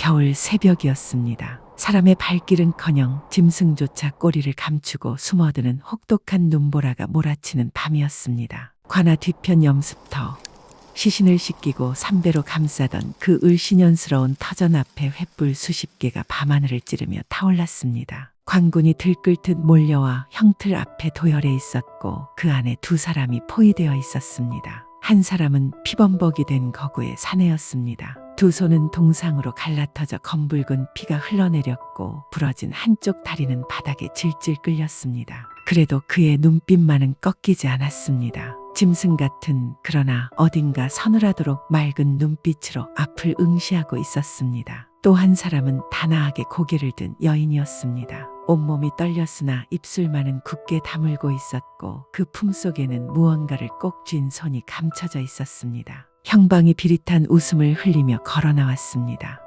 겨울 새벽이었습니다. 사람의 발길은커녕 짐승조차 꼬리를 감추고 숨어드는 혹독한 눈보라가 몰아치는 밤이었습니다. 관아 뒤편 염습터, 시신을 씻기고 삼배로 감싸던 그 을씨년스러운 터전 앞에 횃불 수십 개가 밤하늘을 찌르며 타올랐습니다. 관군이 들끓듯 몰려와 형틀 앞에 도열해 있었고 그 안에 두 사람이 포위되어 있었습니다. 한 사람은 피범벅이 된 거구의 사내였습니다. 두 손은 동상으로 갈라터져 검붉은 피가 흘러내렸고 부러진 한쪽 다리는 바닥에 질질 끌렸습니다. 그래도 그의 눈빛만은 꺾이지 않았습니다. 짐승 같은 그러나 어딘가 서늘하도록 맑은 눈빛으로 앞을 응시하고 있었습니다. 또 한 사람은 단아하게 고개를 든 여인이었습니다. 온몸이 떨렸으나 입술만은 굳게 다물고 있었고 그 품속에는 무언가를 꼭 쥔 손이 감춰져 있었습니다. 형방이 비릿한 웃음을 흘리며 걸어 나왔습니다.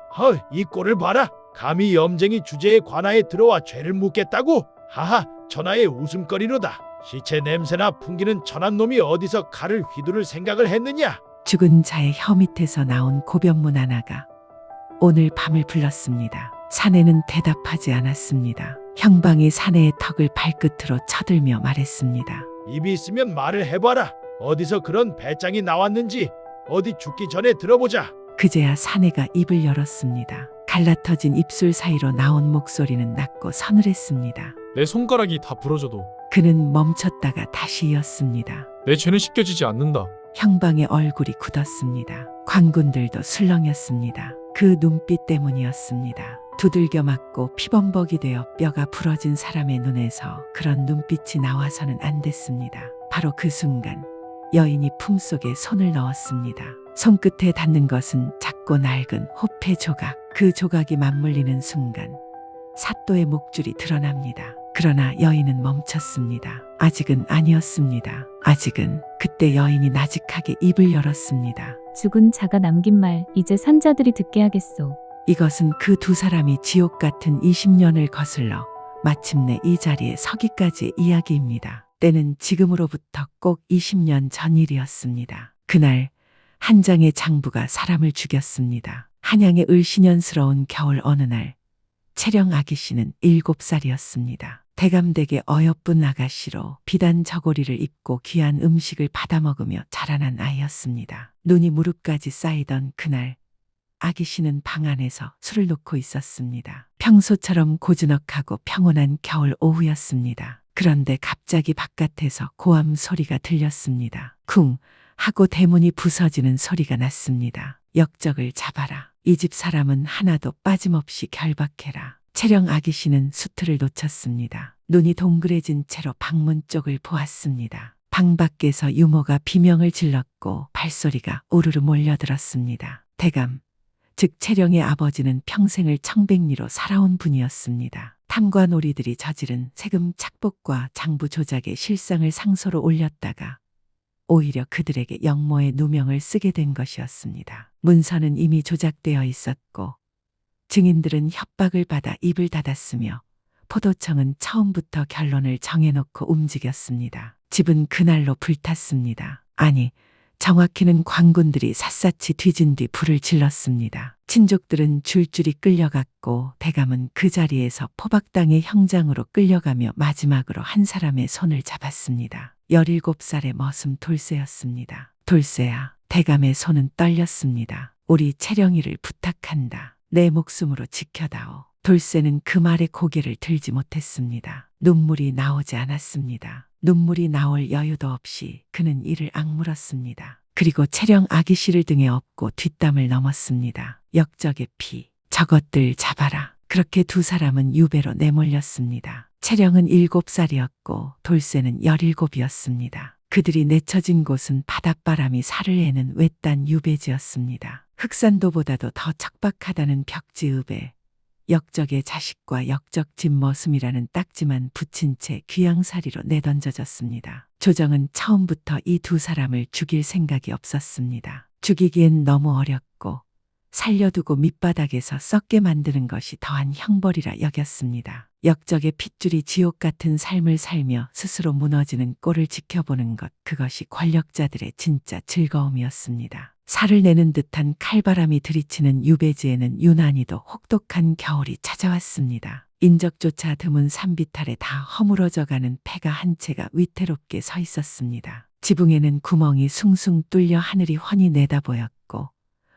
이 꼴을 봐라. 감히 염쟁이 주제에 관아에 들어와 죄를 묻겠다고? 하하, 천하의 웃음거리로다. 시체 냄새나 풍기는 천한 놈이 어디서 칼을 휘두를 생각을 했느냐? 죽은 자의 혀 밑에서 나온 고변문 하나가 오늘 밤을 불렀습니다. 사내는 대답하지 않았습니다. 형방이 사내의 턱을 발끝으로 쳐들며 말했습니다. 입이 있으면 말을 해봐라. 어디서 그런 배짱이 나왔는지 어디 죽기 전에 들어보자. 그제야 사내가 입을 열었습니다. 갈라터진 입술 사이로 나온 목소리는 낮고 서늘했습니다. 내 손가락이 다 부러져도 그는 멈췄다가 다시 이었습니다. 내 죄는 씻겨지지 않는다. 형방의 얼굴이 굳었습니다. 관군들도 술렁였습니다. 그 눈빛 때문이었습니다. 두들겨 맞고 피범벅이 되어 뼈가 부러진 사람의 눈에서 그런 눈빛이 나와서는 안 됐습니다. 바로 그 순간 여인이 품속에 손을 넣었습니다. 손끝에 닿는 것은 작고 낡은 호패 조각. 그 조각이 맞물리는 순간 사또의 목줄이 드러납니다. 그러나 여인은 멈췄습니다. 아직은 아니었습니다. 아직은. 그때 여인이 나직하게 입을 열었습니다. 죽은 자가 남긴 말 이제 산자들이 듣게 하겠소. 이것은 그 두 사람이 지옥 같은 20년을 거슬러 마침내 이 자리에 서기까지의 이야기입니다. 때는 지금으로부터 꼭 20년 전 일이었습니다. 그날 한 장의 장부가 사람을 죽였습니다. 한양의 을씨년스러운 겨울 어느 날 채령 아기씨는 7살이었습니다. 대감되게 어여쁜 아가씨로 비단 저고리를 입고 귀한 음식을 받아먹으며 자라난 아이였습니다. 눈이 무릎까지 쌓이던 그날 아기씨는 방 안에서 술을 놓고 있었습니다. 평소처럼 고즈넉하고 평온한 겨울 오후였습니다. 그런데 갑자기 바깥에서 고함 소리가 들렸습니다. 쿵 하고 대문이 부서지는 소리가 났습니다. 역적을 잡아라. 이 집 사람은 하나도 빠짐없이 결박해라. 채령 아기씨는 수틀을 놓쳤습니다. 눈이 동그래진 채로 방문 쪽을 보았습니다. 방 밖에서 유모가 비명을 질렀고 발소리가 우르르 몰려들었습니다. 대감, 즉 채령의 아버지는 평생을 청백리로 살아온 분이었습니다. 탐과 놀이들이 저지른 세금 착복과 장부 조작의 실상을 상소로 올렸다가 오히려 그들에게 영모의 누명을 쓰게 된 것이었습니다. 문서는 이미 조작되어 있었고 증인들은 협박을 받아 입을 닫았으며 포도청은 처음부터 결론을 정해놓고 움직였습니다. 집은 그날로 불탔습니다. 아니, 정확히는 관군들이 샅샅이 뒤진 뒤 불을 질렀습니다. 친족들은 줄줄이 끌려갔고 대감은 그 자리에서 포박당의 형장으로 끌려가며 마지막으로 한 사람의 손을 잡았습니다. 17살의 머슴 돌쇠였습니다. 돌쇠야, 대감의 손은 떨렸습니다. 우리 채령이를 부탁한다. 내 목숨으로 지켜다오. 돌쇠는 그 말에 고개를 들지 못했습니다. 눈물이 나오지 않았습니다. 눈물이 나올 여유도 없이 그는 이를 악물었습니다. 그리고 채령 아기씨를 등에 업고 뒷담을 넘었습니다. 역적의 피, 저것들 잡아라. 그렇게 두 사람은 유배로 내몰렸습니다. 채령은 7살이었고 돌쇠는 17이었습니다. 그들이 내쳐진 곳은 바닷바람이 살을 내는 외딴 유배지였습니다. 흑산도보다도 더 척박하다는 벽지읍에 역적의 자식과 역적 집머슴이라는 딱지만 붙인 채 귀양사리로 내던져졌습니다. 조정은 처음부터 이 두 사람을 죽일 생각이 없었습니다. 죽이기엔 너무 어렵고 살려두고 밑바닥에서 썩게 만드는 것이 더한 형벌이라 여겼습니다. 역적의 핏줄이 지옥 같은 삶을 살며 스스로 무너지는 꼴을 지켜보는 것, 그것이 권력자들의 진짜 즐거움이었습니다. 살을 내는 듯한 칼바람이 들이치는 유배지에는 유난히도 혹독한 겨울이 찾아왔습니다. 인적조차 드문 산비탈에 다 허물어져가는 폐가 한 채가 위태롭게 서 있었습니다. 지붕에는 구멍이 숭숭 뚫려 하늘이 훤히 내다보였고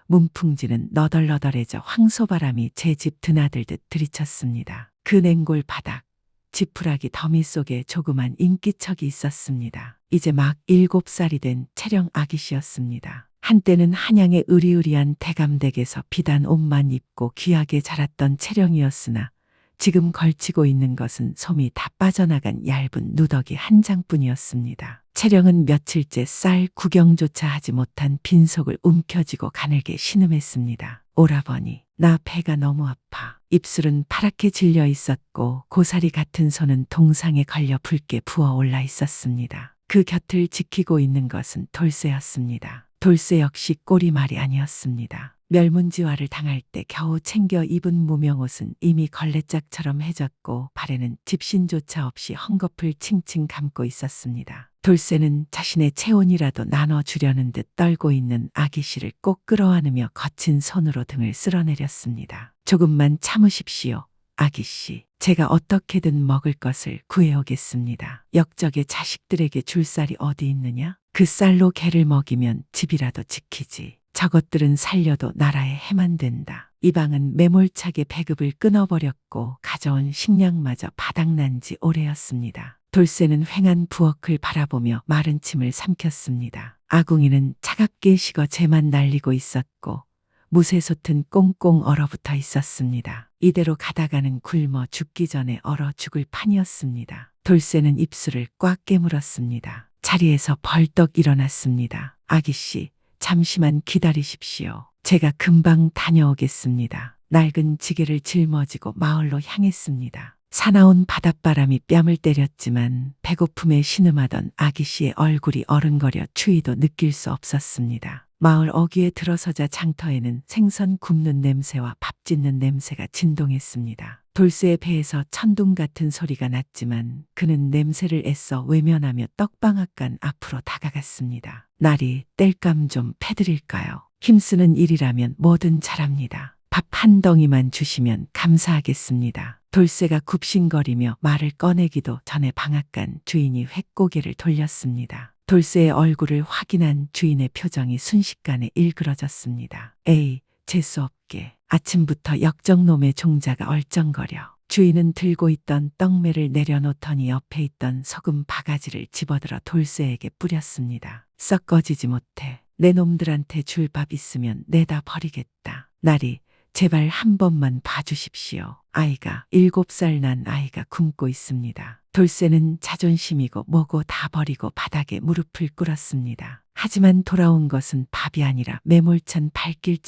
문풍지는 너덜너덜해져 황소바람이 제 집 드나들듯 들이쳤습니다. 그 냉골 바닥, 지푸라기 더미 속에 조그만 인기척이 있었습니다. 이제 막 7살이 된 채령 아기씨였습니다. 한때는 한양의 으리으리한 대감댁에서 비단 옷만 입고 귀하게 자랐던 채령이었으나 지금 걸치고 있는 것은 솜이 다 빠져나간 얇은 누더기 한 장뿐이었습니다. 채령은 며칠째 쌀 구경조차 하지 못한 빈속을 움켜쥐고 가늘게 신음했습니다. 오라버니, 나 배가 너무 아파. 입술은 파랗게 질려 있었고 고사리 같은 손은 동상에 걸려 붉게 부어올라 있었습니다. 그 곁을 지키고 있는 것은 돌쇠였습니다. 돌쇠 역시 꼴이 말이 아니었습니다. 멸문지화를 당할 때 겨우 챙겨 입은 무명옷은 이미 걸레짝처럼 해졌고 발에는 집신조차 없이 헝겊을 칭칭 감고 있었습니다. 돌쇠는 자신의 체온이라도 나눠주려는 듯 떨고 있는 아기씨를 꼭 끌어안으며 거친 손으로 등을 쓸어내렸습니다. 조금만 참으십시오. 아기씨, 제가 어떻게든 먹을 것을 구해오겠습니다. 역적의 자식들에게 줄 쌀이 어디 있느냐? 그 쌀로 개를 먹이면 집이라도 지키지. 저것들은 살려도 나라에 해만 된다. 이방은 매몰차게 배급을 끊어버렸고 가져온 식량마저 바닥난 지 오래였습니다. 돌쇠는 휑한 부엌을 바라보며 마른 침을 삼켰습니다. 아궁이는 차갑게 식어 재만 날리고 있었고 무쇠솥은 꽁꽁 얼어붙어 있었습니다. 이대로 가다가는 굶어 죽기 전에 얼어 죽을 판이었습니다. 돌쇠는 입술을 꽉 깨물었습니다. 자리에서 벌떡 일어났습니다. 아기씨, 잠시만 기다리십시오. 제가 금방 다녀오겠습니다. 낡은 지게를 짊어지고 마을로 향했습니다. 사나운 바닷바람이 뺨을 때렸지만 배고픔에 신음하던 아기씨의 얼굴이 어른거려 추위도 느낄 수 없었습니다. 마을 어귀에 들어서자 장터에는 생선 굽는 냄새와 밥 짓는 냄새가 진동했습니다. 돌쇠의 배에서 천둥 같은 소리가 났지만 그는 냄새를 애써 외면하며 떡방앗간 앞으로 다가갔습니다. 나리, 땔감 좀 패드릴까요? 힘쓰는 일이라면 뭐든 잘합니다. 밥 한 덩이만 주시면 감사하겠습니다. 돌쇠가 굽신거리며 말을 꺼내기도 전에 방앗간 주인이 획고개를 돌렸습니다. 돌쇠의 얼굴을 확인한 주인의 표정이 순식간에 일그러졌습니다. 에이, 재수없게. 아침부터 역적놈의 종자가 얼쩡거려. 주인은 들고 있던 떡매를 내려놓더니 옆에 있던 소금 바가지를 집어들어 돌쇠에게 뿌렸습니다. 썩 꺼지지 못해. 내 놈들한테 줄 밥 있으면 내다 버리겠다. 나리, 제발 한 번만 봐주십시오. 아이가 7살 난 아이가 굶고 있습니다. 돌쇠는 자존심이고 뭐고 다 버리고 바닥에 무릎을 꿇었습니다. 하지만 돌아온 것은 밥이 아니라 매몰찬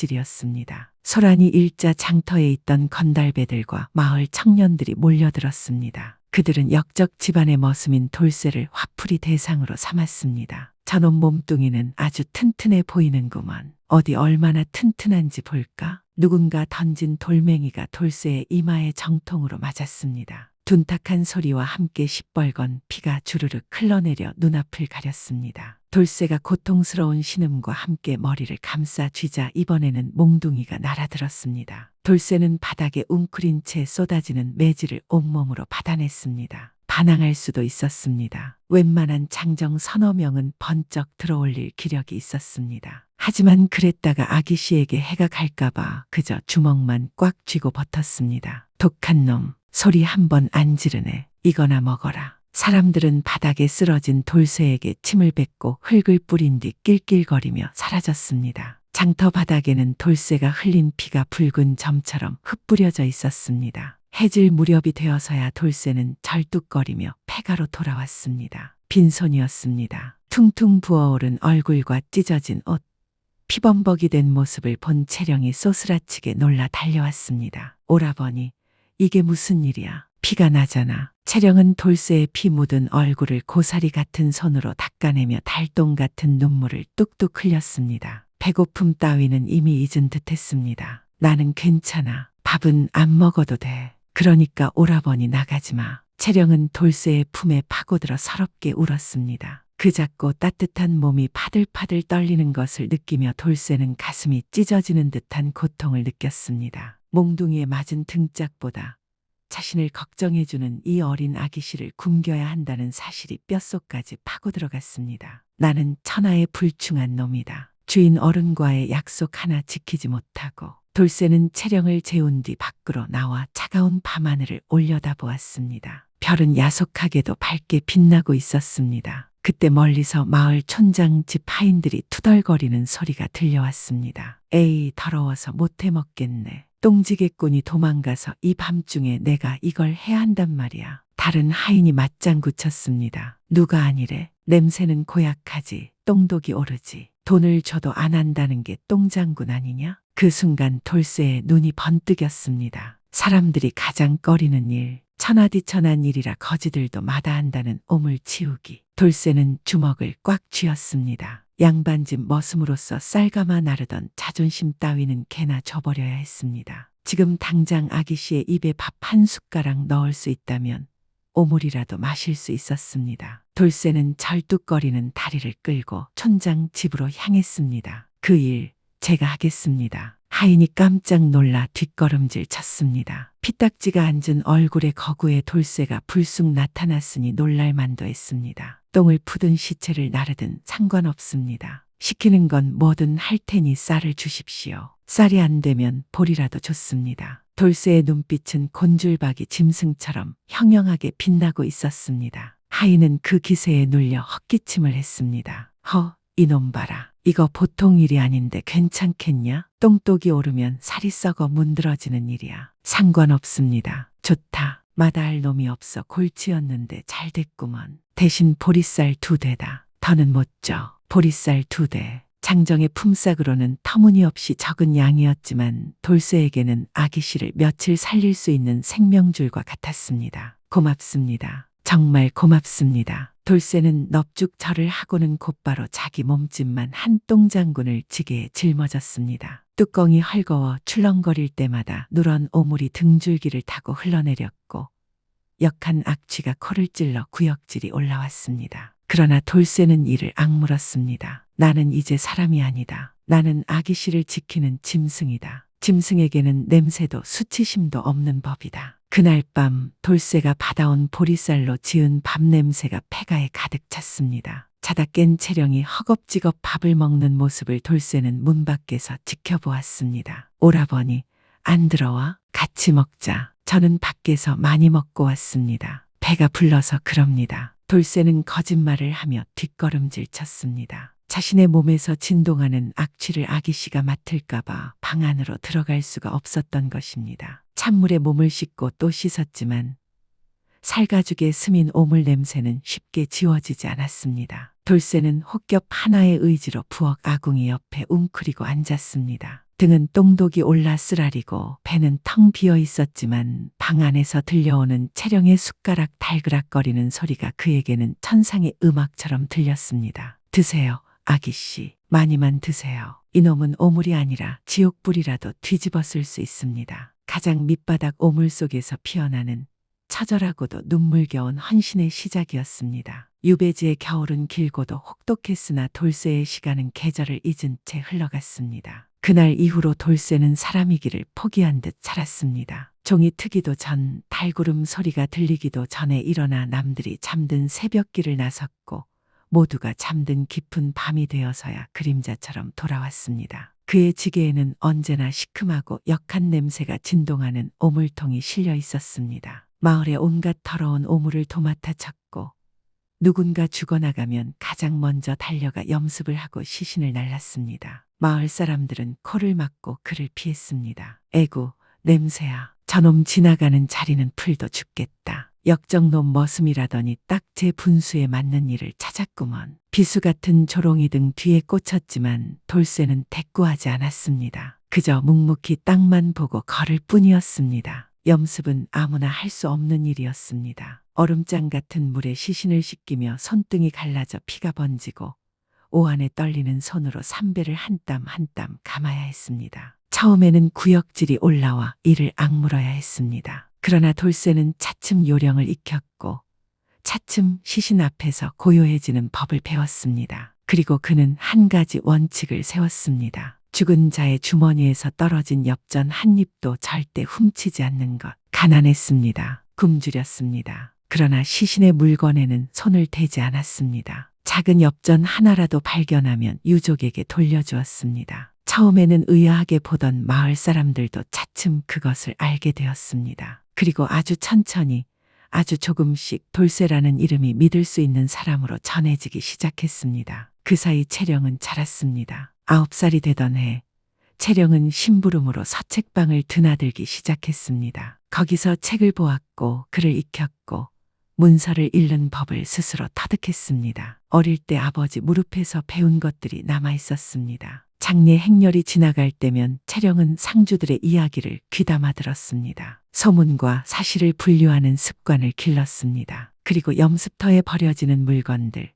발길질이었습니다. 소란이 일자 장터에 있던 건달배들과 마을 청년들이 몰려들었습니다. 그들은 역적 집안의 머슴인 돌쇠를 화풀이 대상으로 삼았습니다. 저놈 몸뚱이는 아주 튼튼해 보이는구먼. 어디 얼마나 튼튼한지 볼까? 누군가 던진 돌멩이가 돌쇠의 이마에 정통으로 맞았습니다. 둔탁한 소리와 함께 시뻘건 피가 주르륵 흘러내려 눈앞을 가렸습니다. 돌쇠가 고통스러운 신음과 함께 머리를 감싸 쥐자 이번에는 몽둥이가 날아들었습니다. 돌쇠는 바닥에 웅크린 채 쏟아지는 매질을 온몸으로 받아냈습니다. 반항할 수도 있었습니다. 웬만한 장정 서너 명은 번쩍 들어올릴 기력이 있었습니다. 하지만 그랬다가 아기씨에게 해가 갈까봐 그저 주먹만 꽉 쥐고 버텼습니다. 독한 놈, 소리 한 번 안 지르네. 이거나 먹어라. 사람들은 바닥에 쓰러진 돌쇠에게 침을 뱉고 흙을 뿌린 뒤 낄낄거리며 사라졌습니다. 장터 바닥에는 돌쇠가 흘린 피가 붉은 점처럼 흩뿌려져 있었습니다. 해질 무렵이 되어서야 돌쇠는 절뚝거리며 폐가로 돌아왔습니다. 빈손이었습니다. 퉁퉁 부어오른 얼굴과 찢어진 옷, 피범벅이 된 모습을 본 채령이 쏘스라치게 놀라 달려왔습니다. 오라버니, 이게 무슨 일이야? 피가 나잖아. 채령은 돌쇠의 피 묻은 얼굴을 고사리 같은 손으로 닦아내며 달동 같은 눈물을 뚝뚝 흘렸습니다. 배고픔 따위는 이미 잊은 듯했습니다. 나는 괜찮아. 밥은 안 먹어도 돼. 그러니까 오라버니 나가지 마. 채령은 돌쇠의 품에 파고들어 서럽게 울었습니다. 그 작고 따뜻한 몸이 파들파들 떨리는 것을 느끼며 돌쇠는 가슴이 찢어지는 듯한 고통을 느꼈습니다. 몽둥이에 맞은 등짝보다 자신을 걱정해주는 이 어린 아기씨를 굶겨야 한다는 사실이 뼛속까지 파고 들어갔습니다. 나는 천하의 불충한 놈이다. 주인 어른과의 약속 하나 지키지 못하고. 돌쇠는 체령을 재운 뒤 밖으로 나와 차가운 밤하늘을 올려다보았습니다. 별은 야속하게도 밝게 빛나고 있었습니다. 그때 멀리서 마을 촌장 집 하인들이 투덜거리는 소리가 들려왔습니다. 에이, 더러워서 못해 먹겠네. 똥지개꾼이 도망가서 이 밤중에 내가 이걸 해야 한단 말이야. 다른 하인이 맞장구 쳤습니다. 누가 아니래. 냄새는 고약하지. 똥독이 오르지. 돈을 줘도 안 한다는 게 똥장군 아니냐? 그 순간 돌쇠의 눈이 번뜩였습니다. 사람들이 가장 꺼리는 일, 천하디천한 일이라 거지들도 마다한다는 오물 치우기. 돌쇠는 주먹을 꽉 쥐었습니다. 양반집 머슴으로서 쌀가마 나르던 자존심 따위는 개나 줘버려야 했습니다. 지금 당장 아기씨의 입에 밥 한 숟가락 넣을 수 있다면 오물이라도 마실 수 있었습니다. 돌쇠는 절뚝거리는 다리를 끌고 촌장 집으로 향했습니다. 그 일 제가 하겠습니다. 하인이 깜짝 놀라 뒷걸음질 쳤습니다. 피딱지가 앉은 얼굴의 거구에 돌쇠가 불쑥 나타났으니 놀랄만도 했습니다. 똥을 푸든 시체를 나르든 상관없습니다. 시키는 건 뭐든 할 테니 쌀을 주십시오. 쌀이 안 되면 볼이라도 좋습니다. 돌쇠의 눈빛은 곤줄박이 짐승처럼 형형하게 빛나고 있었습니다. 하인은 그 기세에 눌려 헛기침을 했습니다. 이놈 봐라. 이거 보통 일이 아닌데 괜찮겠냐? 똥독이 오르면 살이 썩어 문드러지는 일이야. 상관없습니다. 좋다. 마다할 놈이 없어 골치였는데 잘 됐구먼. 대신 보리쌀 2대다. 더는 못 줘. 보리쌀 2대. 장정의 품삯으로는 터무니없이 적은 양이었지만 돌쇠에게는 아기씨를 며칠 살릴 수 있는 생명줄과 같았습니다. 고맙습니다. 정말 고맙습니다. 돌쇠는 넙죽 절을 하고는 곧바로 자기 몸집만 한 똥장군을 지게에 짊어졌습니다. 뚜껑이 헐거워 출렁거릴 때마다 누런 오물이 등줄기를 타고 흘러내렸고 역한 악취가 코를 찔러 구역질이 올라왔습니다. 그러나 돌쇠는 이를 악물었습니다. 나는 이제 사람이 아니다. 나는 아기씨를 지키는 짐승이다. 짐승에게는 냄새도 수치심도 없는 법이다. 그날 밤 돌쇠가 받아온 보리쌀로 지은 밥 냄새가 폐가에 가득 찼습니다. 자다 깬 채령이 허겁지겁 밥을 먹는 모습을 돌쇠는 문 밖에서 지켜보았습니다. 오라버니, 안 들어와? 같이 먹자. 저는 밖에서 많이 먹고 왔습니다. 배가 불러서 그럽니다. 돌쇠는 거짓말을 하며 뒷걸음질 쳤습니다. 자신의 몸에서 진동하는 악취를 아기씨가 맡을까봐 방 안으로 들어갈 수가 없었던 것입니다. 찬물에 몸을 씻고 또 씻었지만 살가죽에 스민 오물 냄새는 쉽게 지워지지 않았습니다. 돌쇠는 혹겹 하나의 의지로 부엌 아궁이 옆에 웅크리고 앉았습니다. 등은 똥독이 올라 쓰라리고 배는 텅 비어 있었지만 방 안에서 들려오는 채령의 숟가락 달그락거리는 소리가 그에게는 천상의 음악처럼 들렸습니다. 드세요, 아기씨. 많이만 드세요. 이놈은 오물이 아니라 지옥불이라도 뒤집어 쓸 수 있습니다. 가장 밑바닥 오물 속에서 피어나는 처절하고도 눈물겨운 헌신의 시작이었습니다. 유배지의 겨울은 길고도 혹독했으나 돌쇠의 시간은 계절을 잊은 채 흘러갔습니다. 그날 이후로 돌쇠는 사람이기를 포기한 듯 살았습니다. 종이 트기도 전, 달구름 소리가 들리기도 전에 일어나 남들이 잠든 새벽길을 나섰고 모두가 잠든 깊은 밤이 되어서야 그림자처럼 돌아왔습니다. 그의 지게에는 언제나 시큼하고 역한 냄새가 진동하는 오물통이 실려 있었습니다. 마을의 온갖 더러운 오물을 도맡아 쳤고 누군가 죽어나가면 가장 먼저 달려가 염습을 하고 시신을 날랐습니다. 마을 사람들은 코를 막고 그를 피했습니다. 에구, 냄새야. 저놈 지나가는 자리는 풀도 죽겠다. 역정놈 머슴이라더니 딱 제 분수에 맞는 일을 찾았구먼. 비수 같은 조롱이 등 뒤에 꽂혔지만 돌쇠는 대꾸하지 않았습니다. 그저 묵묵히 땅만 보고 걸을 뿐이었습니다. 염습은 아무나 할 수 없는 일이었습니다. 얼음장 같은 물에 시신을 씻기며 손등이 갈라져 피가 번지고 오한에 떨리는 손으로 삼배를 한 땀 한 땀 감아야 했습니다. 처음에는 구역질이 올라와 이를 악물어야 했습니다. 그러나 돌쇠는 차츰 요령을 익혔고 차츰 시신 앞에서 고요해지는 법을 배웠습니다. 그리고 그는 한 가지 원칙을 세웠습니다. 죽은 자의 주머니에서 떨어진 엽전 한 입도 절대 훔치지 않는 것. 가난했습니다. 굶주렸습니다. 그러나 시신의 물건에는 손을 대지 않았습니다. 작은 엽전 하나라도 발견하면 유족에게 돌려주었습니다. 처음에는 의아하게 보던 마을 사람들도 차츰 그것을 알게 되었습니다. 그리고 아주 천천히, 아주 조금씩 돌쇠라는 이름이 믿을 수 있는 사람으로 전해지기 시작했습니다. 그 사이 채령은 자랐습니다. 9살이 되던 해, 채령은 심부름으로 서책방을 드나들기 시작했습니다. 거기서 책을 보았고 글을 익혔고 문서를 읽는 법을 스스로 터득했습니다. 어릴 때 아버지 무릎에서 배운 것들이 남아 있었습니다. 장례 행렬이 지나갈 때면 채령은 상주들의 이야기를 귀담아 들었습니다. 소문과 사실을 분류하는 습관을 길렀습니다. 그리고 염습터에 버려지는 물건들,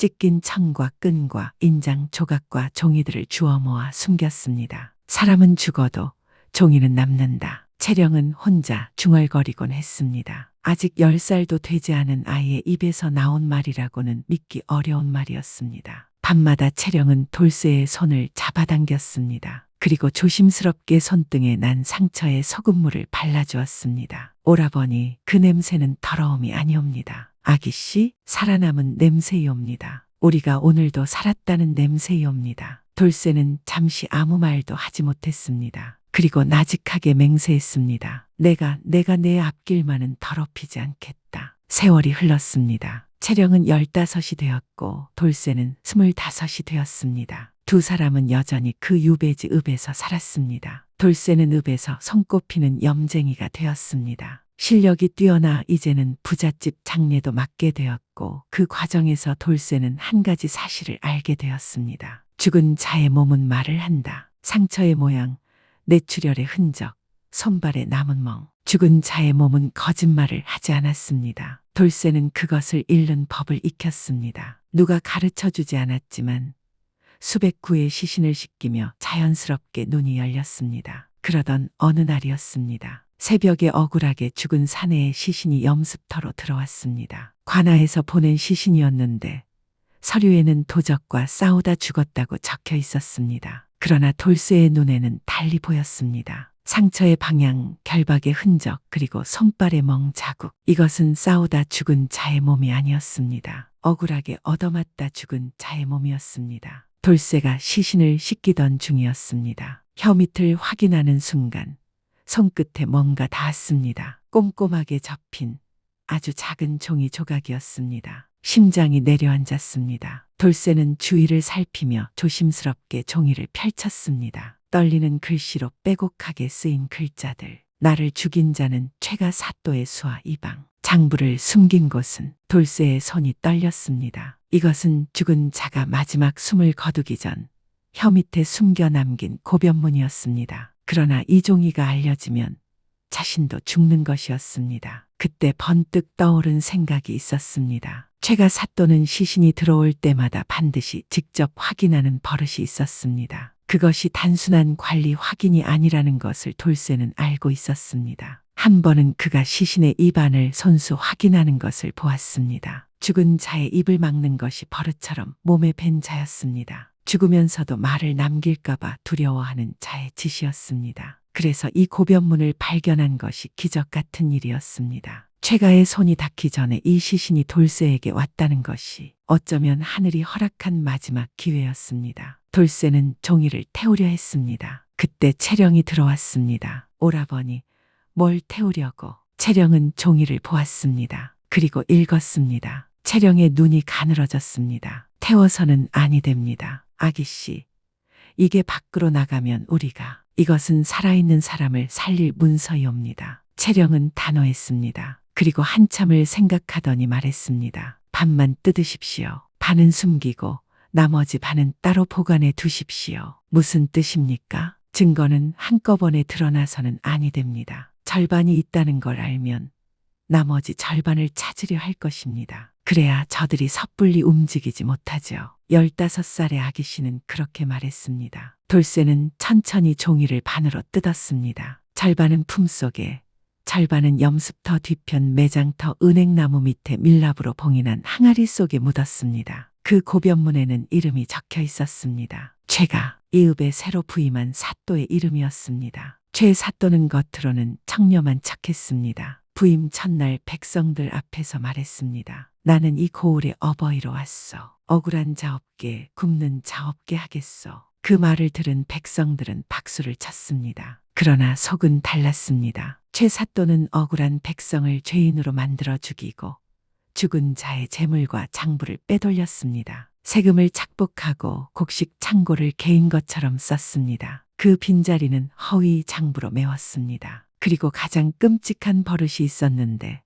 찢긴 천과 끈과 인장 조각과 종이들을 주워 모아 숨겼습니다. 사람은 죽어도 종이는 남는다. 채령은 혼자 중얼거리곤 했습니다. 아직 10살도 되지 않은 아이의 입에서 나온 말이라고는 믿기 어려운 말이었습니다. 밤마다 채령은 돌쇠의 손을 잡아당겼습니다. 그리고 조심스럽게 손등에 난 상처에 소금물을 발라주었습니다. 오라버니, 그 냄새는 더러움이 아니옵니다. 아기씨, 살아남은 냄새이옵니다. 우리가 오늘도 살았다는 냄새이옵니다. 돌쇠는 잠시 아무 말도 하지 못했습니다. 그리고 나직하게 맹세했습니다. 내가 내 앞길만은 더럽히지 않겠다. 세월이 흘렀습니다. 채령은 15이 되었고 돌쇠는 25이 되었습니다. 두 사람은 여전히 그 유배지 읍에서 살았습니다. 돌쇠는 읍에서 손꼽히는 염쟁이가 되었습니다. 실력이 뛰어나 이제는 부잣집 장례도 맡게 되었고 그 과정에서 돌쇠는 한 가지 사실을 알게 되었습니다. 죽은 자의 몸은 말을 한다. 상처의 모양, 뇌출혈의 흔적, 손발의 남은 멍. 죽은 자의 몸은 거짓말을 하지 않았습니다. 돌쇠는 그것을 잃는 법을 익혔습니다. 누가 가르쳐주지 않았지만 수백 구의 시신을 씻기며 자연스럽게 눈이 열렸습니다. 그러던 어느 날이었습니다. 새벽에 억울하게 죽은 사내의 시신이 염습터로 들어왔습니다. 관아에서 보낸 시신이었는데 서류에는 도적과 싸우다 죽었다고 적혀 있었습니다. 그러나 돌쇠의 눈에는 달리 보였습니다. 상처의 방향, 결박의 흔적, 그리고 손발의 멍 자국. 이것은 싸우다 죽은 자의 몸이 아니었습니다. 억울하게 얻어맞다 죽은 자의 몸이었습니다. 돌쇠가 시신을 씻기던 중이었습니다. 혀 밑을 확인하는 순간 손끝에 뭔가 닿았습니다. 꼼꼼하게 접힌 아주 작은 종이 조각이었습니다. 심장이 내려앉았습니다. 돌쇠는 주위를 살피며 조심스럽게 종이를 펼쳤습니다. 떨리는 글씨로 빼곡하게 쓰인 글자들. 나를 죽인 자는 최가 사또의 수하 이방. 장부를 숨긴 곳은. 돌쇠의 손이 떨렸습니다. 이것은 죽은 자가 마지막 숨을 거두기 전 혀 밑에 숨겨 남긴 고변문이었습니다. 그러나 이 종이가 알려지면 자신도 죽는 것이었습니다. 그때 번뜩 떠오른 생각이 있었습니다. 최가 사또는 시신이 들어올 때마다 반드시 직접 확인하는 버릇이 있었습니다. 그것이 단순한 관리 확인이 아니라는 것을 돌쇠는 알고 있었습니다. 한 번은 그가 시신의 입안을 손수 확인하는 것을 보았습니다. 죽은 자의 입을 막는 것이 버릇처럼 몸에 밴 자였습니다. 죽으면서도 말을 남길까봐 두려워하는 자의 짓이었습니다. 그래서 이 고변문을 발견한 것이 기적 같은 일이었습니다. 최가의 손이 닿기 전에 이 시신이 돌쇠에게 왔다는 것이 어쩌면 하늘이 허락한 마지막 기회였습니다. 돌쇠는 종이를 태우려 했습니다. 그때 채령이 들어왔습니다. 오라버니, 뭘 태우려고? 채령은 종이를 보았습니다. 그리고 읽었습니다. 채령의 눈이 가늘어졌습니다. 태워서는 아니 됩니다. 아기씨, 이게 밖으로 나가면 우리가, 이것은 살아있는 사람을 살릴 문서이옵니다. 채령은 단호했습니다. 그리고 한참을 생각하더니 말했습니다. 반만 뜯으십시오. 반은 숨기고 나머지 반은 따로 보관해 두십시오. 무슨 뜻입니까? 증거는 한꺼번에 드러나서는 아니 됩니다. 절반이 있다는 걸 알면 나머지 절반을 찾으려 할 것입니다. 그래야 저들이 섣불리 움직이지 못하죠. 15살의 아기씨는 그렇게 말했습니다. 돌쇠는 천천히 종이를 반으로 뜯었습니다. 절반은 품속에, 절반은 염습터 뒤편 매장터 은행나무 밑에 밀랍으로 봉인한 항아리 속에 묻었습니다. 그 고변문에는 이름이 적혀 있었습니다. 최가 이읍에 새로 부임한 사또의 이름이었습니다. 최 사또는 겉으로는 청렴한 척했습니다. 부임 첫날 백성들 앞에서 말했습니다. 나는 이 고을에 어버이로 왔어. 억울한 자 없게 굶는 자 없게 하겠소. 그 말을 들은 백성들은 박수를 쳤습니다. 그러나 속은 달랐습니다. 최 사또는 억울한 백성을 죄인으로 만들어 죽이고 죽은 자의 재물과 장부를 빼돌렸습니다. 세금을 착복하고 곡식 창고를 개인 것처럼 썼습니다. 그 빈자리는 허위 장부로 메웠습니다. 그리고 가장 끔찍한 버릇이 있었는데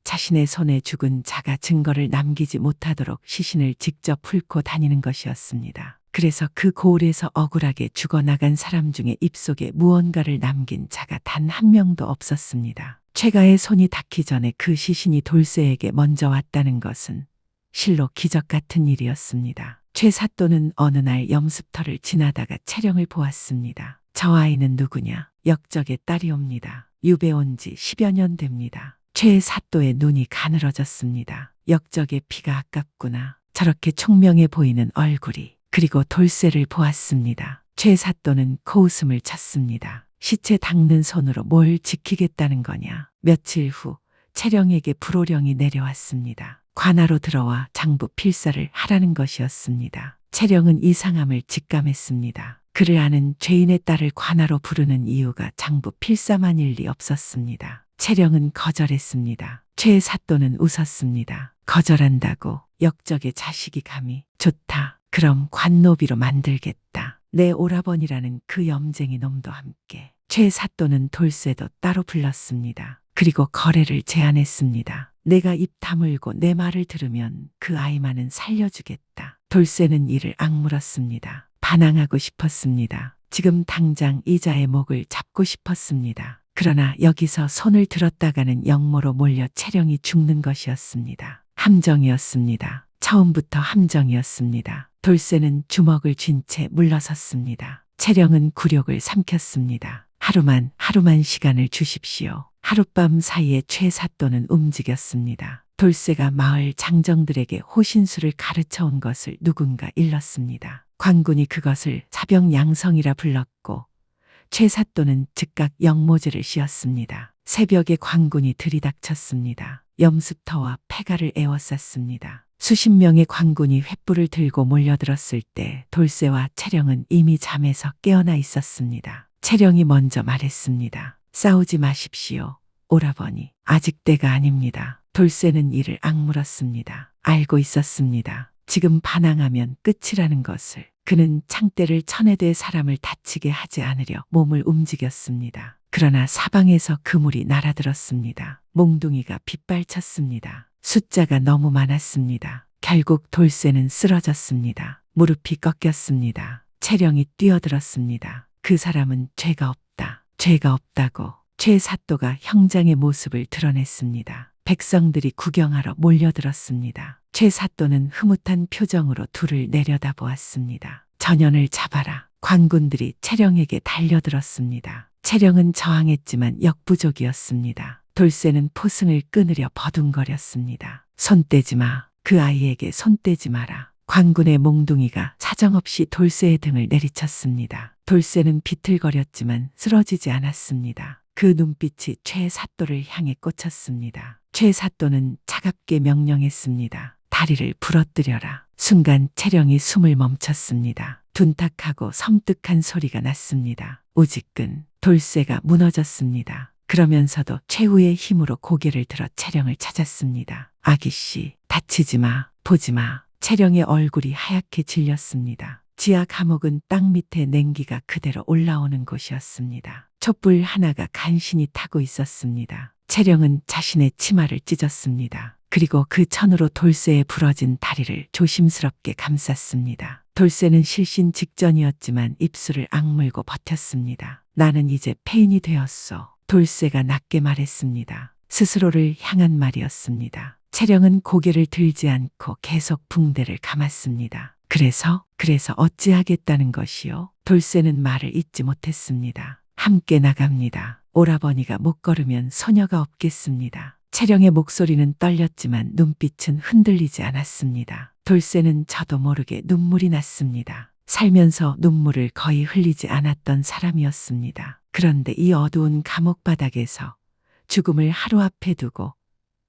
자신의 손에 죽은 자가 증거를 남기지 못하도록 시신을 직접 훑고 다니는 것이었습니다. 그래서 그 고을에서 억울하게 죽어나간 사람 중에 입속에 무언가를 남긴 자가 단 한 명도 없었습니다. 최가의 손이 닿기 전에 그 시신이 돌쇠에게 먼저 왔다는 것은 실로 기적 같은 일이었습니다. 최 사또는 어느 날 염습터를 지나다가 채령을 보았습니다. 저 아이는 누구냐? 역적의 딸이옵니다. 유배 온 지 10여 년 됩니다. 최 사또의 눈이 가늘어졌습니다. 역적의 피가 아깝구나. 저렇게 총명해 보이는 얼굴이. 그리고 돌쇠를 보았습니다. 최 사또는 코웃음을 쳤습니다. 시체 닦는 손으로 뭘 지키겠다는 거냐. 며칠 후 채령에게 불호령이 내려왔습니다. 관하로 들어와 장부 필사를 하라는 것이었습니다. 채령은 이상함을 직감했습니다. 그를 아는 죄인의 딸을 관하로 부르는 이유가 장부 필사만일 리 없었습니다. 채령은 거절했습니다. 최 사또는 웃었습니다. 거절한다고 역적의 자식이 감히. 좋다. 그럼 관노비로 만들겠다. 내 오라버니라는 그 염쟁이 놈도 함께. 최 사또는 돌쇠도 따로 불렀습니다. 그리고 거래를 제안했습니다. 내가 입 다물고 내 말을 들으면 그 아이만은 살려주겠다. 돌쇠는 이를 악물었습니다. 반항하고 싶었습니다. 지금 당장 이자의 목을 잡고 싶었습니다. 그러나 여기서 손을 들었다가는 역모로 몰려 채령이 죽는 것이었습니다. 함정이었습니다. 처음부터 함정이었습니다. 돌쇠는 주먹을 쥔 채 물러섰습니다. 채령은 굴욕을 삼켰습니다. 하루만 시간을 주십시오. 하룻밤 사이에 최 사또는 움직였습니다. 돌쇠가 마을 장정들에게 호신술을 가르쳐 온 것을 누군가 일렀습니다. 관군이 그것을 사병양성이라 불렀고 최 사또는 즉각 역모제를 씌었습니다. 새벽에 관군이 들이닥쳤습니다. 염습터와 폐가를 에워쌌습니다. 수십 명의 관군이 횃불을 들고 몰려들었을 때 돌쇠와 채령은 이미 잠에서 깨어나 있었습니다. 채령이 먼저 말했습니다. 싸우지 마십시오. 오라버니, 아직 때가 아닙니다. 돌쇠는 이를 악물었습니다. 알고 있었습니다. 지금 반항하면 끝이라는 것을. 그는 창대를 쳐내대 사람을 다치게 하지 않으려 몸을 움직였습니다. 그러나 사방에서 그물이 날아들었습니다. 몽둥이가 빗발쳤습니다. 숫자가 너무 많았습니다. 결국 돌쇠는 쓰러졌습니다. 무릎이 꺾였습니다. 채령이 뛰어들었습니다. 그 사람은 죄가 없다. 죄가 없다고. 최 사또가 형장의 모습을 드러냈습니다. 백성들이 구경하러 몰려들었습니다. 최 사또는 흐뭇한 표정으로 둘을 내려다보았습니다. 전연을 잡아라. 관군들이 채령에게 달려들었습니다. 채령은 저항했지만 역부족이었습니다. 돌쇠는 포승을 끊으려 버둥거렸습니다. 손 떼지 마. 그 아이에게 손 떼지 마라. 관군의 몽둥이가 사정없이 돌쇠의 등을 내리쳤습니다. 돌쇠는 비틀거렸지만 쓰러지지 않았습니다. 그 눈빛이 최 사또를 향해 꽂혔습니다. 최 사또는 차갑게 명령했습니다. 다리를 부러뜨려라. 순간 채령이 숨을 멈췄습니다. 둔탁하고 섬뜩한 소리가 났습니다. 우지끈. 돌쇠가 무너졌습니다. 그러면서도 최후의 힘으로 고개를 들어 채령을 찾았습니다. 아기씨, 다치지 마. 보지 마. 채령의 얼굴이 하얗게 질렸습니다. 지하 감옥은 땅 밑에 냉기가 그대로 올라오는 곳이었습니다. 촛불 하나가 간신히 타고 있었습니다. 채령은 자신의 치마를 찢었습니다. 그리고 그 천으로 돌쇠의 부러진 다리를 조심스럽게 감쌌습니다. 돌쇠는 실신 직전이었지만 입술을 악물고 버텼습니다. 나는 이제 폐인이 되었소. 돌쇠가 낮게 말했습니다. 스스로를 향한 말이었습니다. 채령은 고개를 들지 않고 계속 붕대를 감았습니다. 그래서 어찌하겠다는 것이요? 돌쇠는 말을 잇지 못했습니다. 함께 나갑니다. 오라버니가 못 걸으면 소녀가 없겠습니다. 채령의 목소리는 떨렸지만 눈빛은 흔들리지 않았습니다. 돌쇠는 저도 모르게 눈물이 났습니다. 살면서 눈물을 거의 흘리지 않았던 사람이었습니다. 그런데 이 어두운 감옥 바닥에서 죽음을 하루 앞에 두고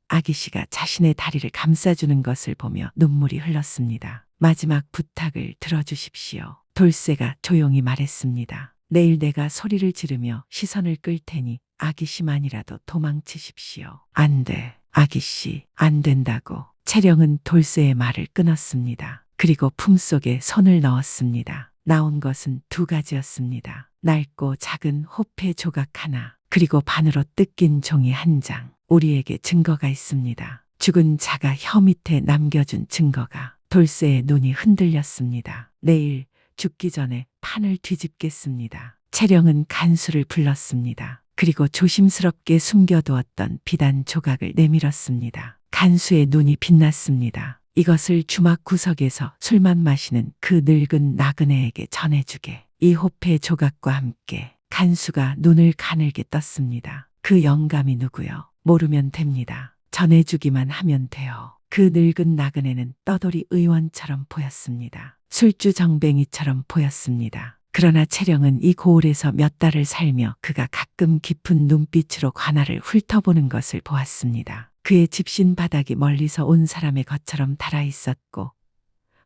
아기 씨가 자신의 다리를 감싸주는 것을 보며 눈물이 흘렀습니다. 마지막 부탁을 들어주십시오. 돌쇠가 조용히 말했습니다. 내일 내가 소리를 지르며 시선을 끌 테니 아기 씨만이라도 도망치십시오. 안 돼. 아기 씨, 안 된다고. 채령은 돌쇠의 말을 끊었습니다. 그리고 품속에 손을 넣었습니다. 나온 것은 두 가지였습니다. 낡고 작은 호패 조각 하나, 그리고 반으로 뜯긴 종이 한 장. 우리에게 증거가 있습니다. 죽은 자가 혀 밑에 남겨준 증거가. 돌쇠의 눈이 흔들렸습니다. 내일 죽기 전에 판을 뒤집겠습니다. 채령은 간수를 불렀습니다. 그리고 조심스럽게 숨겨두었던 비단 조각을 내밀었습니다. 간수의 눈이 빛났습니다. 이것을 주막 구석에서 술만 마시는 그 늙은 나그네에게 전해주게. 이 호패 조각과 함께 간수가 눈을 가늘게 떴습니다. 그 영감이 누구요? 모르면 됩니다. 전해주기만 하면 돼요. 그 늙은 나그네는 떠돌이 의원처럼 보였습니다. 술주 정뱅이처럼 보였습니다. 그러나 채령은 이 고을에서 몇 달을 살며 그가 가끔 깊은 눈빛으로 관아를 훑어보는 것을 보았습니다. 그의 집신 바닥이 멀리서 온 사람의 것처럼 달아 있었고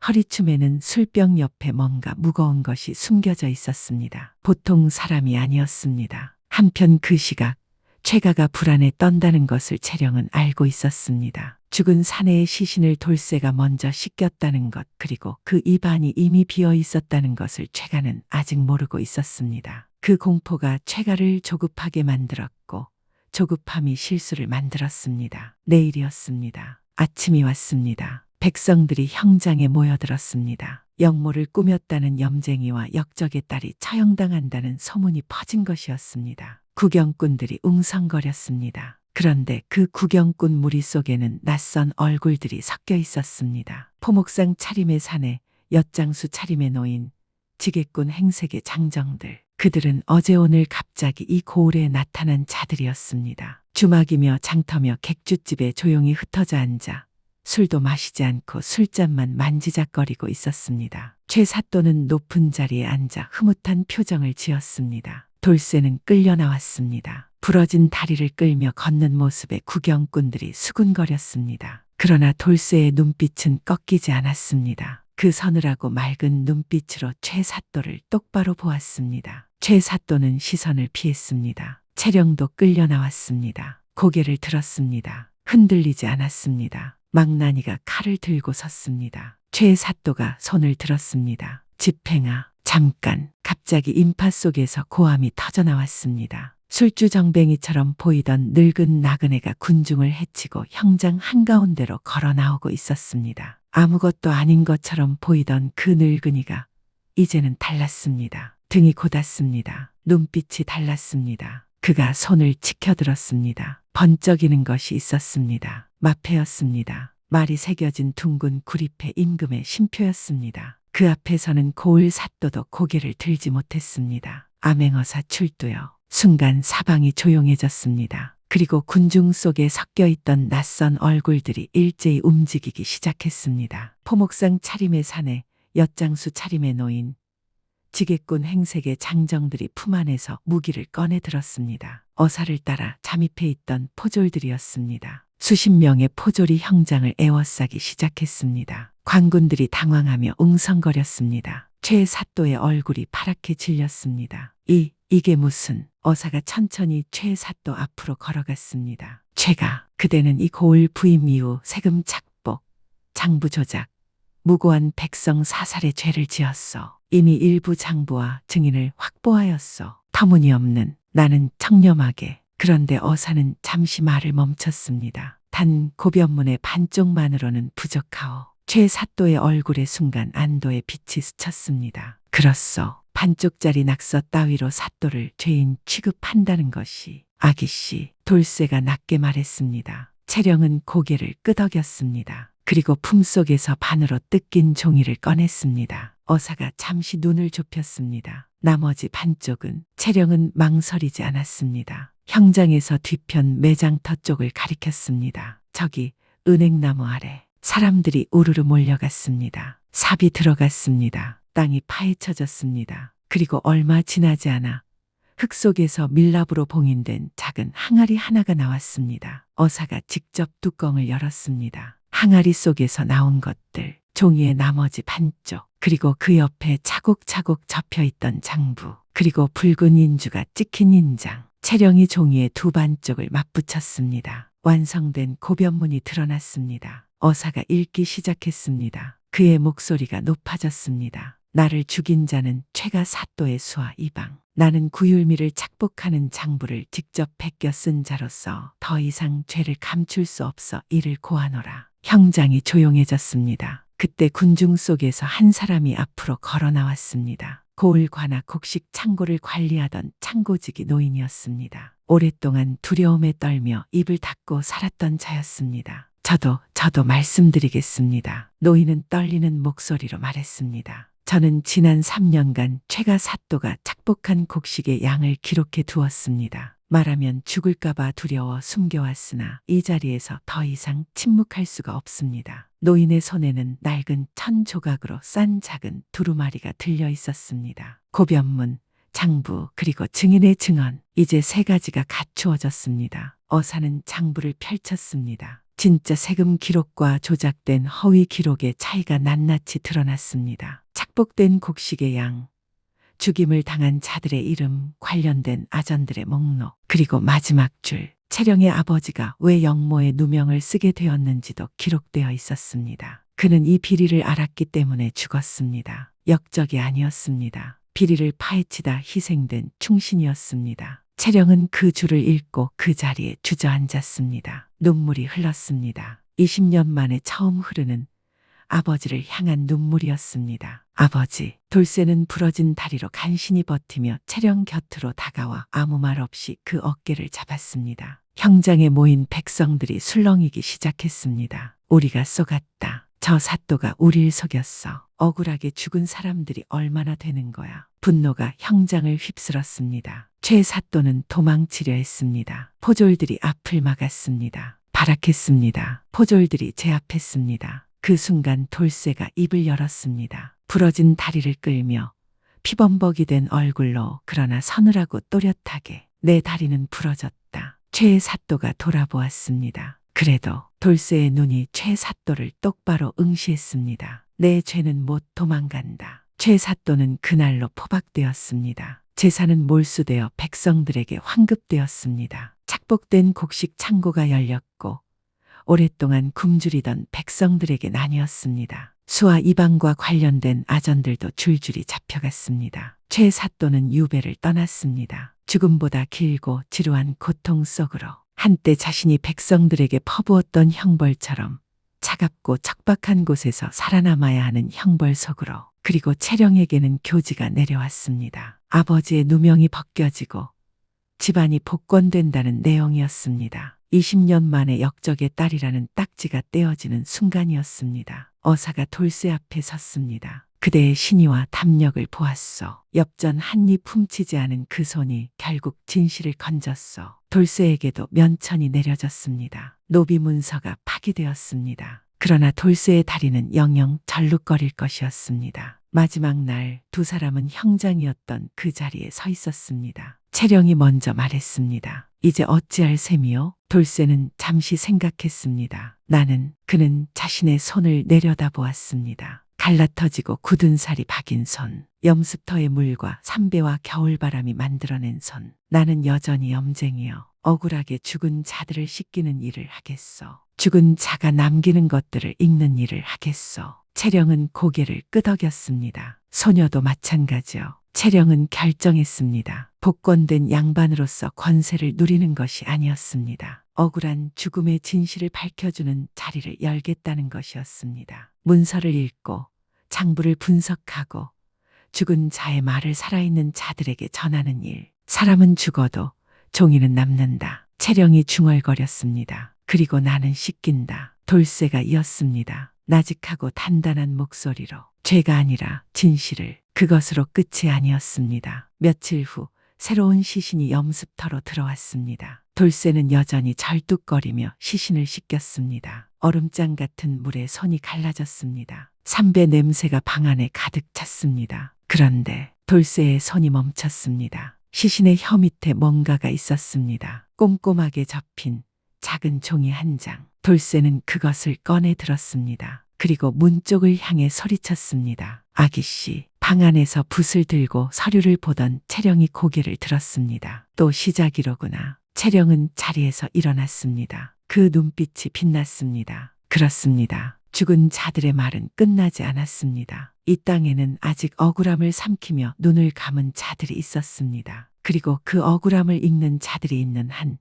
허리춤에는 술병 옆에 뭔가 무거운 것이 숨겨져 있었습니다. 보통 사람이 아니었습니다. 한편 그 시각 최가가 불안에 떤다는 것을 채령은 알고 있었습니다. 죽은 사내의 시신을 돌쇠가 먼저 씻겼다는 것, 그리고 그 입안이 이미 비어 있었다는 것을 최가는 아직 모르고 있었습니다. 그 공포가 최가를 조급하게 만들었고 조급함이 실수를 만들었습니다. 내일이었습니다. 아침이 왔습니다. 백성들이 형장에 모여들었습니다. 역모를 꾸몄다는 염쟁이와 역적의 딸이 처형당한다는 소문이 퍼진 것이었습니다. 구경꾼들이 웅성거렸습니다. 그런데 그 구경꾼 무리 속에는 낯선 얼굴들이 섞여 있었습니다. 포목상 차림의 사내, 엿장수 차림의 노인, 지게꾼 행색의 장정들. 그들은 어제 오늘 갑자기 이 고을에 나타난 자들이었습니다. 주막이며 장터며 객주집에 조용히 흩어져 앉아 술도 마시지 않고 술잔만 만지작거리고 있었습니다. 최사또는 높은 자리에 앉아 흐뭇한 표정을 지었습니다. 돌쇠는 끌려 나왔습니다. 부러진 다리를 끌며 걷는 모습에 구경꾼들이 수군거렸습니다. 그러나 돌쇠의 눈빛은 꺾이지 않았습니다. 그 서늘하고 맑은 눈빛으로 최사또를 똑바로 보았습니다. 최사또는 시선을 피했습니다. 채령도 끌려 나왔습니다. 고개를 들었습니다. 흔들리지 않았습니다. 망나니가 칼을 들고 섰습니다. 최사또가 손을 들었습니다. 집행아, 잠깐. 갑자기 인파 속에서 고함이 터져나왔습니다. 술주 정뱅이처럼 보이던 늙은 나그네가 군중을 헤치고 형장 한가운데로 걸어 나오고 있었습니다. 아무것도 아닌 것처럼 보이던 그 늙은이가 이제는 달랐습니다. 등이 곧았습니다. 눈빛이 달랐습니다. 그가 손을 치켜들었습니다. 번쩍이는 것이 있었습니다. 마패였습니다. 말이 새겨진 둥근 구리패 임금의 심표였습니다. 그 앞에서는 고을 사또도 고개를 들지 못했습니다. 암행어사 출두요. 순간 사방이 조용해졌습니다. 그리고 군중 속에 섞여 있던 낯선 얼굴들이 일제히 움직이기 시작했습니다. 포목상 차림의 사내, 엿장수 차림의 노인, 지게꾼 행색의 장정들이 품 안에서 무기를 꺼내 들었습니다. 어사를 따라 잠입해 있던 포졸들이었습니다. 수십 명의 포졸이 형장을 에워싸기 시작했습니다. 관군들이 당황하며 웅성거렸습니다. 최사또의 얼굴이 파랗게 질렸습니다. 이게 무슨... 어사가 천천히 최사또 앞으로 걸어갔습니다. 최가, 그대는 이 고을 부임 이후 세금 착복, 장부 조작, 무고한 백성 사살의 죄를 지었어. 이미 일부 장부와 증인을 확보하였어. 터무니없는. 나는 청렴하게. 그런데 어사는 잠시 말을 멈췄습니다. 단 고변문의 반쪽만으로는 부족하오. 최사또의 얼굴에 순간 안도의 빛이 스쳤습니다. 그렇소. 반쪽짜리 낙서 따위로 사또를 죄인 취급한다는 것이. 아기씨, 돌쇠가 낮게 말했습니다. 채령은 고개를 끄덕였습니다. 그리고 품속에서 반으로 뜯긴 종이를 꺼냈습니다. 어사가 잠시 눈을 좁혔습니다. 나머지 반쪽은 채령은 망설이지 않았습니다. 형장에서 뒤편 매장터 쪽을 가리켰습니다. 저기 은행나무 아래 사람들이 우르르 몰려갔습니다. 삽이 들어갔습니다. 땅이 파헤쳐졌습니다. 그리고 얼마 지나지 않아 흙 속에서 밀랍으로 봉인된 작은 항아리 하나가 나왔습니다. 어사가 직접 뚜껑을 열었습니다. 항아리 속에서 나온 것들, 종이의 나머지 반쪽, 그리고 그 옆에 차곡차곡 접혀있던 장부, 그리고 붉은 인주가 찍힌 인장, 채령이 종이의 두 반쪽을 맞붙였습니다. 완성된 고변문이 드러났습니다. 어사가 읽기 시작했습니다. 그의 목소리가 높아졌습니다. 나를 죽인 자는 최가 사또의 수하 이방. 나는 구율미를 착복하는 장부를 직접 베껴 쓴 자로서 더 이상 죄를 감출 수 없어 이를 고하노라. 형장이 조용해졌습니다. 그때 군중 속에서 한 사람이 앞으로 걸어 나왔습니다. 고을 관아 곡식 창고를 관리하던 창고직이 노인이었습니다. 오랫동안 두려움에 떨며 입을 닫고 살았던 자였습니다. 저도 말씀드리겠습니다. 노인은 떨리는 목소리로 말했습니다. 저는 지난 3년간 최가 사또가 착복한 곡식의 양을 기록해 두었습니다. 말하면 죽을까봐 두려워 숨겨왔으나 이 자리에서 더 이상 침묵할 수가 없습니다. 노인의 손에는 낡은 천 조각으로 싼 작은 두루마리가 들려 있었습니다. 고변문, 장부, 그리고 증인의 증언, 이제 세 가지가 갖추어졌습니다. 어사는 장부를 펼쳤습니다. 진짜 세금 기록과 조작된 허위 기록의 차이가 낱낱이 드러났습니다. 착복된 곡식의 양, 죽임을 당한 자들의 이름, 관련된 아전들의 목록, 그리고 마지막 줄, 채령의 아버지가 왜 영모의 누명을 쓰게 되었는지도 기록되어 있었습니다. 그는 이 비리를 알았기 때문에 죽었습니다. 역적이 아니었습니다. 비리를 파헤치다 희생된 충신이었습니다. 채령은 그 줄을 읽고 그 자리에 주저앉았습니다. 눈물이 흘렀습니다. 20년 만에 처음 흐르는 아버지를 향한 눈물이었습니다. 아버지, 돌쇠는 부러진 다리로 간신히 버티며 채령 곁으로 다가와 아무 말 없이 그 어깨를 잡았습니다. 형장에 모인 백성들이 술렁이기 시작했습니다. 우리가 쏘갔다. 저 사또가 우릴 속였어. 억울하게 죽은 사람들이 얼마나 되는 거야. 분노가 형장을 휩쓸었습니다. 최 사또는 도망치려 했습니다. 포졸들이 앞을 막았습니다. 발악했습니다. 포졸들이 제압했습니다. 그 순간 돌쇠가 입을 열었습니다. 부러진 다리를 끌며 피범벅이 된 얼굴로 그러나 서늘하고 또렷하게 내 다리는 부러졌다. 최 사또가 돌아보았습니다. 그래도 돌쇠의 눈이 최 사또를 똑바로 응시했습니다. 내 죄는 못 도망간다. 최 사또는 그날로 포박되었습니다. 재산은 몰수되어 백성들에게 환급되었습니다. 착복된 곡식 창고가 열렸고 오랫동안 굶주리던 백성들에게 나뉘었습니다. 수하 이방과 관련된 아전들도 줄줄이 잡혀갔습니다. 최 사또는 유배를 떠났습니다. 죽음보다 길고 지루한 고통 속으로 한때 자신이 백성들에게 퍼부었던 형벌처럼 차갑고 척박한 곳에서 살아남아야 하는 형벌 속으로, 그리고 채령에게는 교지가 내려왔습니다. 아버지의 누명이 벗겨지고 집안이 복권된다는 내용이었습니다. 20년 만에 역적의 딸이라는 딱지가 떼어지는 순간이었습니다. 어사가 돌쇠 앞에 섰습니다. 그대의 신의와 담력을 보았소. 엽전 한 입 훔치지 않은 그 손이 결국 진실을 건졌소. 돌쇠에게도 면천이 내려졌습니다. 노비 문서가 파기되었습니다. 그러나 돌쇠의 다리는 영영 절룩거릴 것이었습니다. 마지막 날 두 사람은 형장이었던 그 자리에 서 있었습니다. 채령이 먼저 말했습니다. 이제 어찌할 셈이요? 돌쇠는 잠시 생각했습니다. 그는 자신의 손을 내려다보았습니다. 갈라터지고 굳은 살이 박인 손, 염습터의 물과 삼배와 겨울바람이 만들어낸 손. 나는 여전히 염쟁이여 억울하게 죽은 자들을 씻기는 일을 하겠소. 죽은 자가 남기는 것들을 읽는 일을 하겠소. 채령은 고개를 끄덕였습니다. 소녀도 마찬가지요. 채령은 결정했습니다. 복권된 양반으로서 권세를 누리는 것이 아니었습니다. 억울한 죽음의 진실을 밝혀주는 자리를 열겠다는 것이었습니다. 문서를 읽고 장부를 분석하고 죽은 자의 말을 살아있는 자들에게 전하는 일. 사람은 죽어도 종이는 남는다. 채령이 중얼거렸습니다. 그리고 나는 씻긴다. 돌쇠가 이었습니다. 나직하고 단단한 목소리로. 죄가 아니라 진실을. 그것으로 끝이 아니었습니다. 며칠 후 새로운 시신이 염습터로 들어왔습니다. 돌쇠는 여전히 절뚝거리며 시신을 씻겼습니다. 얼음장 같은 물에 손이 갈라졌습니다. 삼배 냄새가 방 안에 가득 찼습니다. 그런데 돌쇠의 손이 멈췄습니다. 시신의 혀 밑에 뭔가가 있었습니다. 꼼꼼하게 접힌 작은 종이 한 장. 돌쇠는 그것을 꺼내 들었습니다. 그리고 문 쪽을 향해 소리쳤습니다. 아기씨. 방 안에서 붓을 들고 서류를 보던 채령이 고개를 들었습니다. 또 시작이로구나. 채령은 자리에서 일어났습니다. 그 눈빛이 빛났습니다. 그렇습니다. 죽은 자들의 말은 끝나지 않았습니다. 이 땅에는 아직 억울함을 삼키며 눈을 감은 자들이 있었습니다. 그리고 그 억울함을 읽는 자들이 있는 한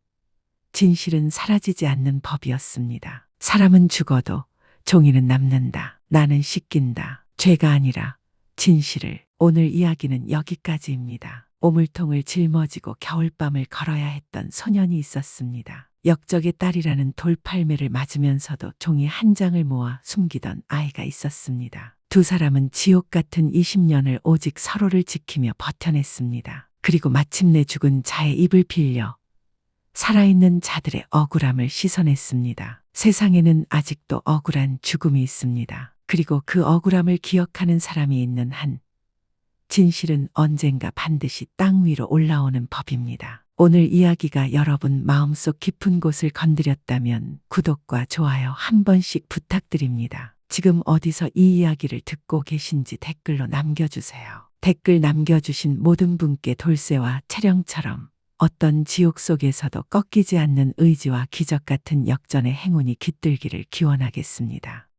진실은 사라지지 않는 법이었습니다. 사람은 죽어도 종이는 남는다. 나는 씻긴다. 죄가 아니라 진실을. 오늘 이야기는 여기까지입니다. 오물통을 짊어지고 겨울밤을 걸어야 했던 소년이 있었습니다. 역적의 딸이라는 돌팔매를 맞으면서도 종이 한 장을 모아 숨기던 아이가 있었습니다. 두 사람은 지옥 같은 20년을 오직 서로를 지키며 버텨냈습니다. 그리고 마침내 죽은 자의 입을 빌려 살아있는 자들의 억울함을 씻어냈습니다. 세상에는 아직도 억울한 죽음이 있습니다. 그리고 그 억울함을 기억하는 사람이 있는 한 진실은 언젠가 반드시 땅 위로 올라오는 법입니다. 오늘 이야기가 여러분 마음속 깊은 곳을 건드렸다면 구독과 좋아요 한 번씩 부탁드립니다. 지금 어디서 이 이야기를 듣고 계신지 댓글로 남겨주세요. 댓글 남겨주신 모든 분께 돌쇠와 채령처럼 어떤 지옥 속에서도 꺾이지 않는 의지와 기적 같은 역전의 행운이 깃들기를 기원하겠습니다.